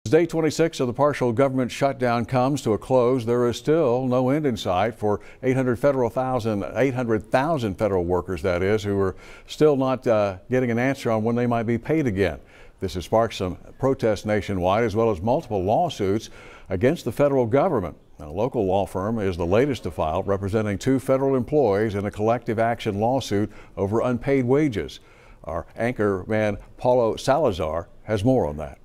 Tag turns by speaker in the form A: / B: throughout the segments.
A: Day 26 of the partial government shutdown comes to a close. There is still no end in sight for 800,000 federal workers, that is, who are still not getting an answer on when they might be paid again. This has sparked some protests nationwide, as well as multiple lawsuits against the federal government. A local law firm is the latest to file, representing 2 federal employees in a collective action lawsuit over unpaid wages. Our anchor man, Paulo Salazar, has more on that.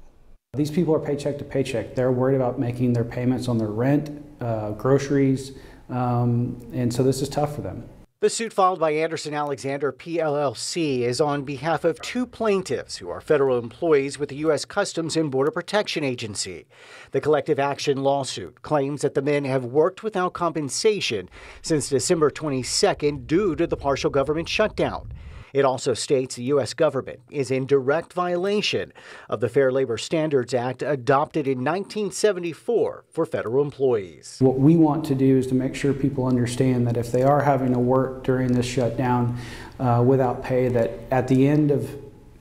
B: These people are paycheck to paycheck. They're worried about making their payments on their rent, groceries, and so this is tough for them.
C: The suit filed by Anderson Alexander PLLC is on behalf of 2 plaintiffs who are federal employees with the U.S. Customs and Border Protection Agency. The collective action lawsuit claims that the men have worked without compensation since December 22nd due to the partial government shutdown. It also states the U.S. government is in direct violation of the Fair Labor Standards Act adopted in 1974 for federal employees.
B: What we want to do is to make sure people understand that if they are having to work during this shutdown without pay, that at the end of,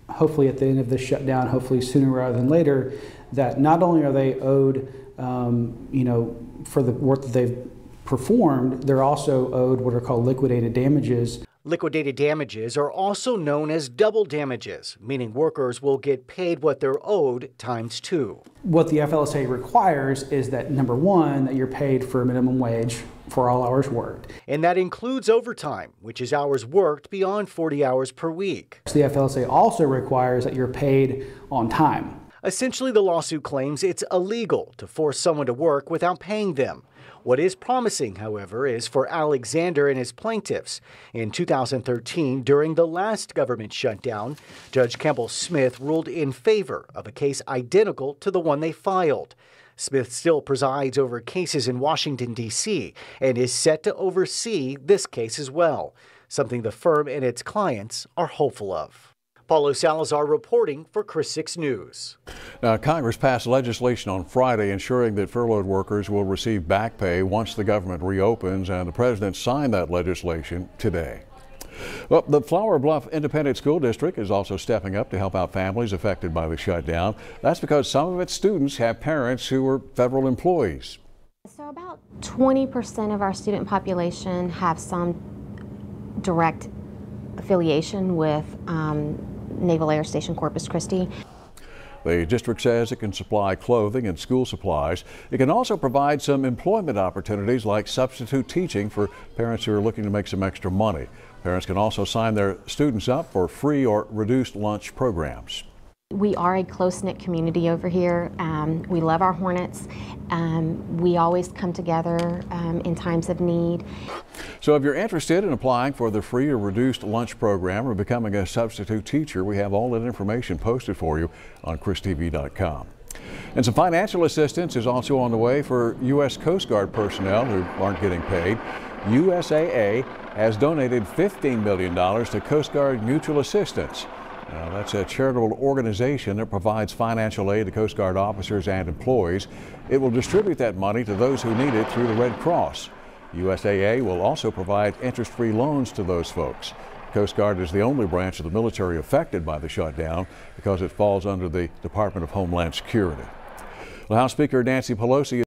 B: hopefully at the end of this shutdown, hopefully sooner rather than later, that not only are they owed, for the work that they've performed, they're also owed what are called liquidated damages.
C: Liquidated damages are also known as double damages, meaning workers will get paid what they're owed times 2.
B: What the FLSA requires is that, number 1, that you're paid for a minimum wage for all hours worked.
C: And that includes overtime, which is hours worked beyond 40 hours per week.
B: The FLSA also requires that you're paid on time.
C: Essentially, the lawsuit claims it's illegal to force someone to work without paying them. What is promising, however, is for Alexander and his plaintiffs. In 2013, during the last government shutdown, Judge Campbell Smith ruled in favor of a case identical to the one they filed. Smith still presides over cases in Washington, D.C., and is set to oversee this case as well, something the firm and its clients are hopeful of. Paulo Salazar reporting for Chris 6 News.
A: Now, Congress passed legislation on Friday ensuring that furloughed workers will receive back pay once the government reopens, and the president signed that legislation today. Well, the Flower Bluff Independent School District is also stepping up to help out families affected by the shutdown. That's because some of its students have parents who are federal employees.
D: So about 20% of our student population have some direct affiliation with Naval Air Station Corpus Christi.
A: The district says it can supply clothing and school supplies. It can also provide some employment opportunities like substitute teaching for parents who are looking to make some extra money. Parents can also sign their students up for free or reduced lunch programs.
D: We are a close-knit community over here. We love our Hornets. We always come together in times of need.
A: So if you're interested in applying for the free or reduced lunch program or becoming a substitute teacher, we have all that information posted for you on christv.com. And some financial assistance is also on the way for U.S. Coast Guard personnel who aren't getting paid. USAA has donated $15 million to Coast Guard Mutual Assistance. Now, that's a charitable organization that provides financial aid to Coast Guard officers and employees. It will distribute that money to those who need it through the Red Cross. USAA will also provide interest-free loans to those folks. Coast Guard is the only branch of the military affected by the shutdown because it falls under the Department of Homeland Security. Well, House Speaker Nancy Pelosi